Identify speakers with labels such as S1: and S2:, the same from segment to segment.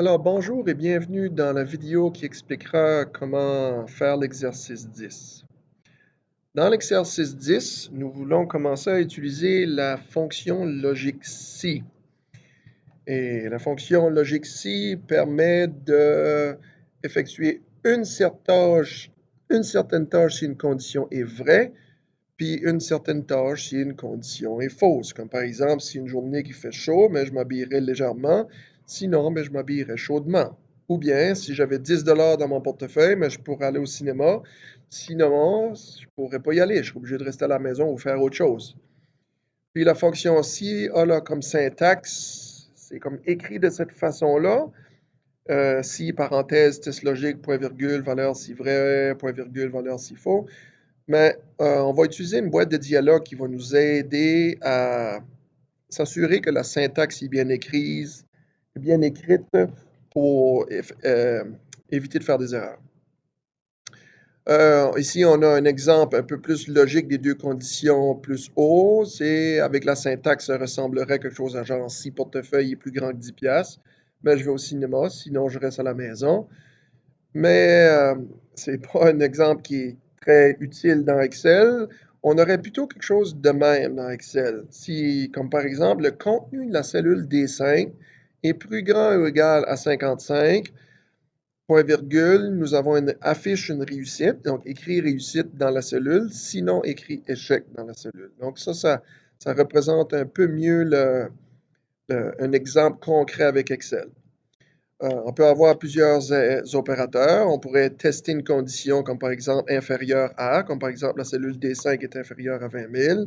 S1: Alors bonjour et bienvenue dans la vidéo qui expliquera comment faire l'exercice 10. Dans l'exercice 10, nous voulons commencer à utiliser la fonction logique si. Et la fonction logique si permet d'effectuer une certaine tâche si une condition est vraie, puis une certaine tâche si une condition est fausse. Comme par exemple, si une journée qui fait chaud, mais je m'habillerai légèrement, sinon, mais je m'habillerai chaudement. Ou bien, si j'avais 10 dans mon portefeuille, mais je pourrais aller au cinéma, sinon, je ne pourrais pas y aller, je serais obligé de rester à la maison ou faire autre chose. Puis la fonction si a là comme syntaxe, c'est comme écrit de cette façon-là. Si, parenthèse, test logique, point virgule, valeur si vrai, point virgule, valeur si faux. Mais on va utiliser une boîte de dialogue qui va nous aider à s'assurer que la syntaxe est bien écrite pour éviter de faire des erreurs. Ici, on a un exemple un peu plus logique des deux conditions plus haut. C'est avec la syntaxe, ça ressemblerait à quelque chose à genre si portefeuille est plus grand que 10 piastres, ben, je vais au cinéma, sinon je reste à la maison. Mais c'est pas un exemple qui est très utile dans Excel. On aurait plutôt quelque chose de même dans Excel. Si, comme par exemple, le contenu de la cellule D5 est plus grand ou égal à 55, point virgule, nous avons affiche une réussite, donc écrit réussite dans la cellule, sinon écrit échec dans la cellule. Donc ça représente un peu mieux un exemple concret avec Excel. On peut avoir plusieurs opérateurs. On pourrait tester une condition comme par exemple inférieure à, comme par exemple la cellule D5 est inférieure à 20 000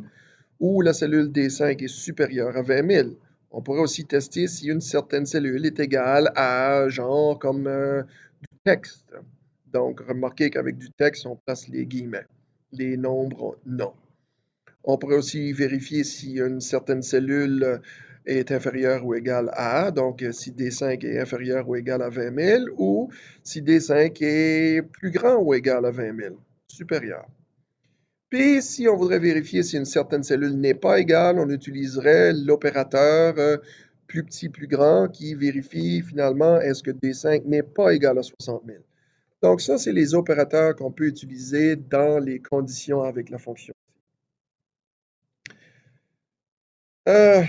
S1: ou la cellule D5 est supérieure à 20 000. On pourrait aussi tester si une certaine cellule est égale à, genre, comme du texte. Donc, remarquez qu'avec du texte, on place les guillemets. Les nombres, non. On pourrait aussi vérifier si une certaine cellule est inférieure ou égale à, donc si D5 est inférieur ou égal à 20 000, ou si D5 est plus grand ou égal à 20 000, supérieur. Puis, si on voudrait vérifier si une certaine cellule n'est pas égale, on utiliserait l'opérateur plus petit, plus grand qui vérifie finalement est-ce que D5 n'est pas égal à 60 000. Donc ça, c'est les opérateurs qu'on peut utiliser dans les conditions avec la fonction. Euh,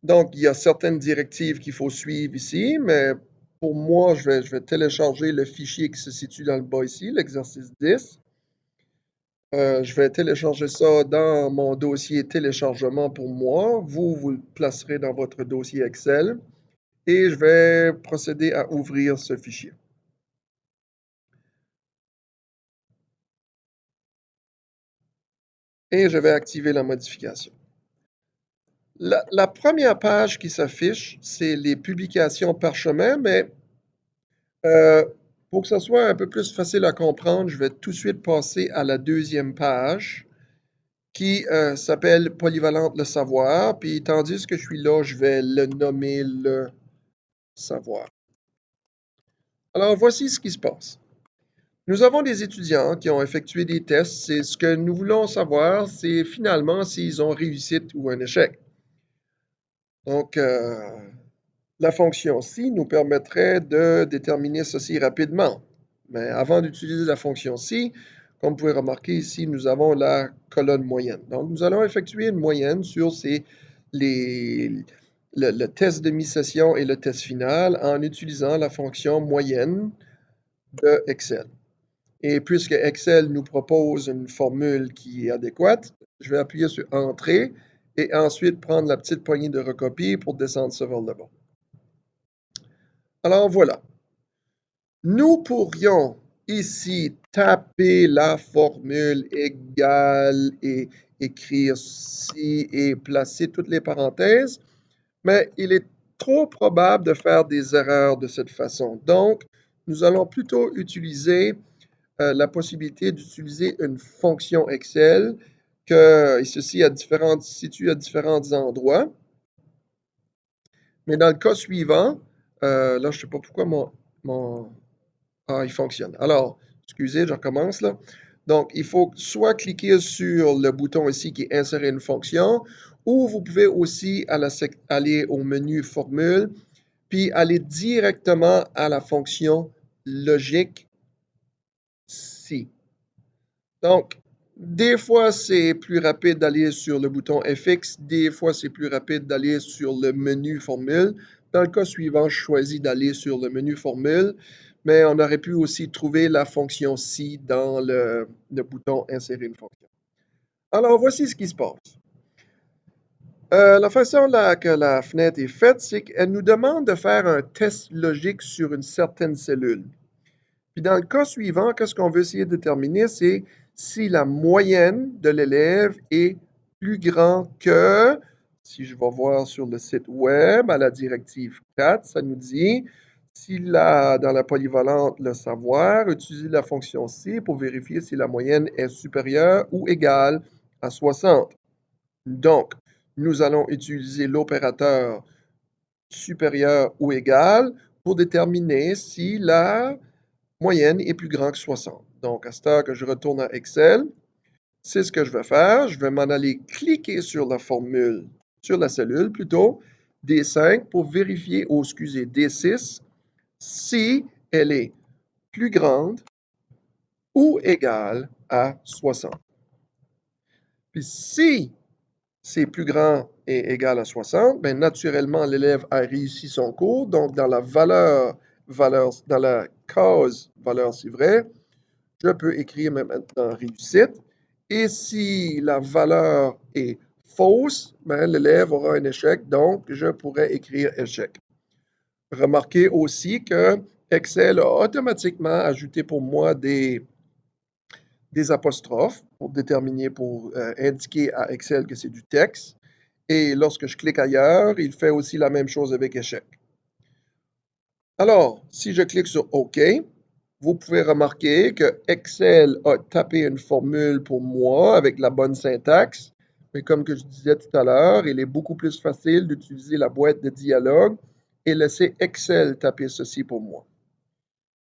S1: Donc, il y a certaines directives qu'il faut suivre ici, mais pour moi, je vais télécharger le fichier qui se situe dans le bas ici, l'exercice 10. Je vais télécharger ça dans mon dossier téléchargement pour moi. Vous le placerez dans votre dossier Excel et je vais procéder à ouvrir ce fichier. Et je vais activer la modification. La première page qui s'affiche, c'est les publications parchemin, mais Euh, pour que ça soit un peu plus facile à comprendre, je vais tout de suite passer à la deuxième page qui s'appelle Polyvalente le savoir. Puis tandis que je suis là, je vais le nommer le savoir. Alors voici ce qui se passe. Nous avons des étudiants qui ont effectué des tests. C'est ce que nous voulons savoir, c'est finalement s'ils ont réussite ou un échec. Donc, la fonction si nous permettrait de déterminer ceci rapidement. Mais avant d'utiliser la fonction si, comme vous pouvez remarquer ici, nous avons la colonne moyenne. Donc, nous allons effectuer une moyenne sur le test de mi-session et le test final en utilisant la fonction moyenne de Excel. Et puisque Excel nous propose une formule qui est adéquate, je vais appuyer sur Entrée et ensuite prendre la petite poignée de recopier pour descendre ça vers le bas. Alors voilà. Nous pourrions ici taper la formule égale et écrire ci et placer toutes les parenthèses, mais il est trop probable de faire des erreurs de cette façon. Donc, nous allons plutôt utiliser la possibilité d'utiliser une fonction Excel que ceci situe à différents endroits. Mais dans le cas suivant, là, je ne sais pas pourquoi il fonctionne. Alors, excusez, je recommence là. Donc, il faut soit cliquer sur le bouton ici qui est Insérer une fonction, ou vous pouvez aussi aller au menu Formule, puis aller directement à la fonction logique si. Donc, des fois, c'est plus rapide d'aller sur le bouton FX, des fois, c'est plus rapide d'aller sur le menu formule. Dans le cas suivant, je choisis d'aller sur le menu formule, mais on aurait pu aussi trouver la fonction si dans le bouton insérer une fonction. Alors, voici ce qui se passe. La façon que la fenêtre est faite, c'est qu'elle nous demande de faire un test logique sur une certaine cellule. Puis dans le cas suivant, qu'est-ce qu'on veut essayer de déterminer, c'est si la moyenne de l'élève est plus grand que, si je vais voir sur le site web, à la directive 4, ça nous dit, s'il a dans la polyvalente le savoir, utiliser la fonction C pour vérifier si la moyenne est supérieure ou égale à 60. Donc, nous allons utiliser l'opérateur supérieur ou égal pour déterminer si la moyenne est plus grande que 60. Donc, à ce temps que je retourne à Excel, c'est ce que je vais faire. Je vais m'en aller cliquer sur la formule, sur la cellule plutôt, D5 pour vérifier, excusez, D6, si elle est plus grande ou égale à 60. Puis si c'est plus grand et égal à 60, bien naturellement, l'élève a réussi son cours. Donc, dans la dans la case valeur, c'est vrai, je peux écrire maintenant réussite. Et si la valeur est fausse, ben, l'élève aura un échec, donc je pourrais écrire échec. Remarquez aussi que Excel a automatiquement ajouté pour moi des apostrophes pour déterminer, pour indiquer à Excel que c'est du texte. Et lorsque je clique ailleurs, il fait aussi la même chose avec échec. Alors, si je clique sur OK, vous pouvez remarquer que Excel a tapé une formule pour moi avec la bonne syntaxe. Mais comme que je disais tout à l'heure, il est beaucoup plus facile d'utiliser la boîte de dialogue et laisser Excel taper ceci pour moi.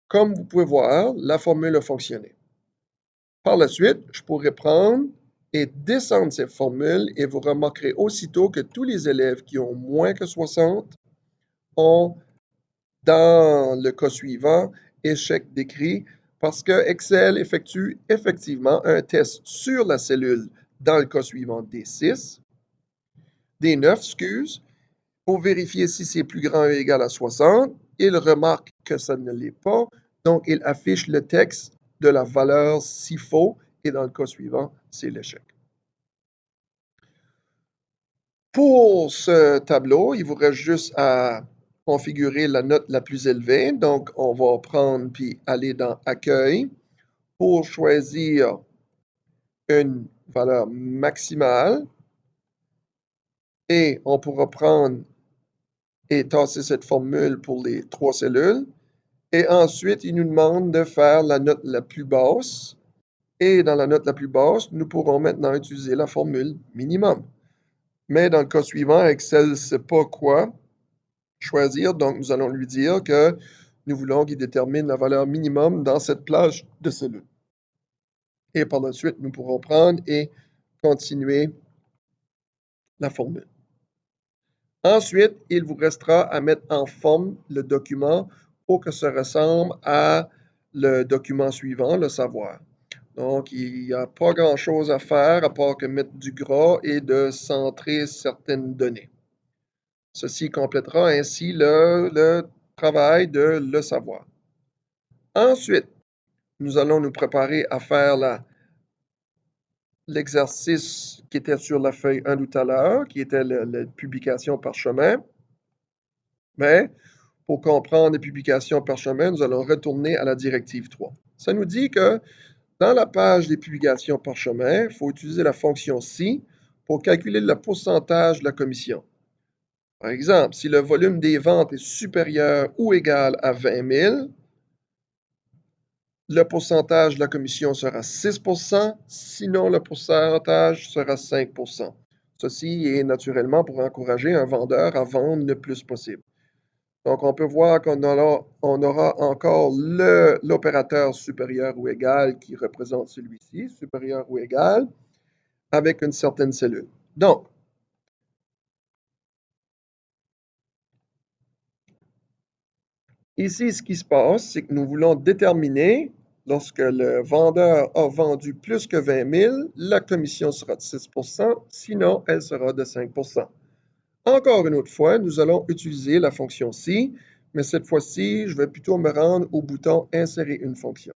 S1: Comme vous pouvez voir, la formule a fonctionné. Par la suite, je pourrais prendre et descendre cette formule et vous remarquerez aussitôt que tous les élèves qui ont moins que 60 ont, dans le cas suivant, échec décrit parce que Excel effectue effectivement un test sur la cellule dans le cas suivant D6, D9, excuse, pour vérifier si c'est plus grand ou égal à 60. Il remarque que ça ne l'est pas, donc il affiche le texte de la valeur si faux et dans le cas suivant, c'est l'échec. Pour ce tableau, il vous reste juste à configurer la note la plus élevée. Donc, on va prendre puis aller dans Accueil pour choisir une valeur maximale et on pourra prendre et tasser cette formule pour les 3 cellules. Et ensuite, il nous demande de faire la note la plus basse. Et dans la note la plus basse, nous pourrons maintenant utiliser la formule minimum. Mais dans le cas suivant, Excel ne sait pas quoi choisir, donc nous allons lui dire que nous voulons qu'il détermine la valeur minimum dans cette plage de cellules. Et par la suite, nous pourrons prendre et continuer la formule. Ensuite, il vous restera à mettre en forme le document pour que ça ressemble à le document suivant, le savoir. Donc, il n'y a pas grand-chose à faire à part que mettre du gras et de centrer certaines données. Ceci complétera ainsi le travail de le savoir. Ensuite, nous allons nous préparer à faire l'exercice qui était sur la feuille 1 tout à l'heure, qui était la publication par chemin. Mais pour comprendre les publications par chemin, nous allons retourner à la directive 3. Ça nous dit que dans la page des publications par chemin, il faut utiliser la fonction si pour calculer le pourcentage de la commission. Par exemple, si le volume des ventes est supérieur ou égal à 20 000, le pourcentage de la commission sera 6 sinon le pourcentage sera 5 Ceci est naturellement pour encourager un vendeur à vendre le plus possible. Donc, on peut voir qu'on aura encore l'opérateur supérieur ou égal qui représente celui-ci, supérieur ou égal, avec une certaine cellule. Donc, Ici, ce qui se passe, c'est que nous voulons déterminer, lorsque le vendeur a vendu plus que 20 000, la commission sera de 6 sinon elle sera de 5 Encore une autre fois, nous allons utiliser la fonction si, mais cette fois-ci, je vais plutôt me rendre au bouton Insérer une fonction.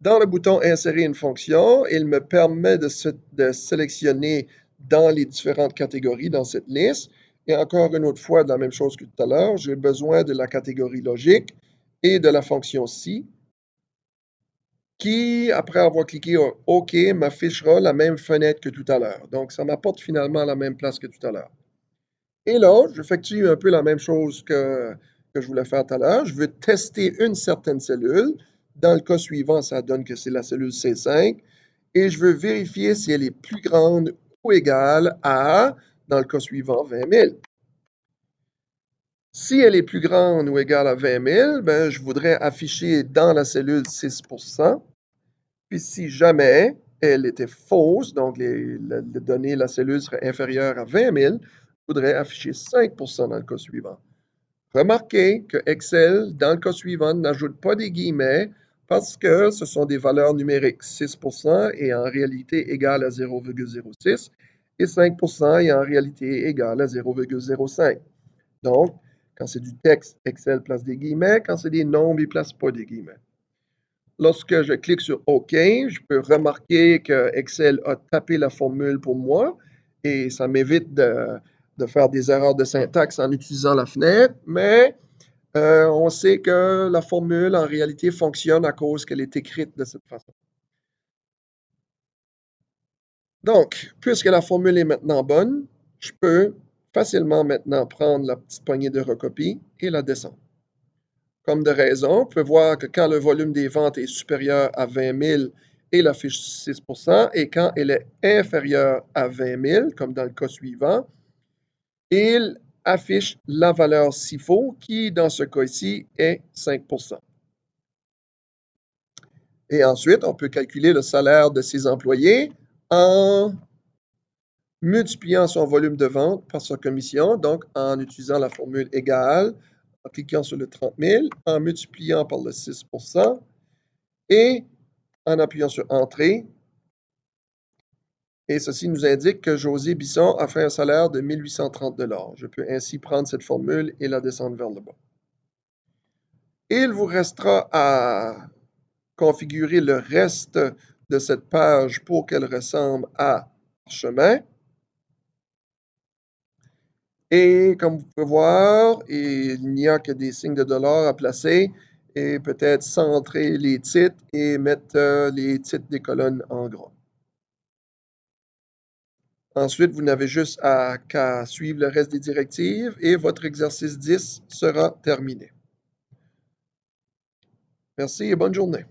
S1: Dans le bouton Insérer une fonction, il me permet de sélectionner dans les différentes catégories dans cette liste. Et encore une autre fois, la même chose que tout à l'heure, j'ai besoin de la catégorie logique et de la fonction si, qui, après avoir cliqué OK, m'affichera la même fenêtre que tout à l'heure. Donc, ça m'apporte finalement à la même place que tout à l'heure. Et là, j'effectue un peu la même chose que je voulais faire tout à l'heure. Je veux tester une certaine cellule. Dans le cas suivant, ça donne que c'est la cellule C5. Et je veux vérifier si elle est plus grande ou égale à, dans le cas suivant, 20 000. Si elle est plus grande ou égale à 20 000, ben, je voudrais afficher dans la cellule 6 Puis si jamais elle était fausse, donc les données, la cellule serait inférieure à 20 000, je voudrais afficher 5 dans le cas suivant. Remarquez que Excel, dans le cas suivant, n'ajoute pas des guillemets parce que ce sont des valeurs numériques. 6 est en réalité égal à 0,06 et 5 est en réalité égal à 0,05. Donc, quand c'est du texte, Excel place des guillemets. Quand c'est des nombres, il ne place pas des guillemets. Lorsque je clique sur OK, je peux remarquer que Excel a tapé la formule pour moi et ça m'évite de faire des erreurs de syntaxe en utilisant la fenêtre, mais on sait que la formule en réalité fonctionne à cause qu'elle est écrite de cette façon. Donc, puisque la formule est maintenant bonne, je peux facilement maintenant prendre la petite poignée de recopie et la descendre. Comme de raison, on peut voir que quand le volume des ventes est supérieur à 20 000, il affiche 6 et quand elle est inférieure à 20 000, comme dans le cas suivant, il affiche la valeur SIFO qui, dans ce cas-ci, est 5 Et ensuite, on peut calculer le salaire de ses employés en multipliant son volume de vente par sa commission, donc en utilisant la formule égale, en cliquant sur le 30 000, en multipliant par le 6 et en appuyant sur Entrée. Et ceci nous indique que José Bisson a fait un salaire de 1 830 $. Je peux ainsi prendre cette formule et la descendre vers le bas. Il vous restera à configurer le reste de cette page pour qu'elle ressemble à Parchemin. Et comme vous pouvez voir, il n'y a que des signes de dollars à placer et peut-être centrer les titres et mettre les titres des colonnes en gras. Ensuite, vous n'avez juste qu'à suivre le reste des directives et votre exercice 10 sera terminé. Merci et bonne journée.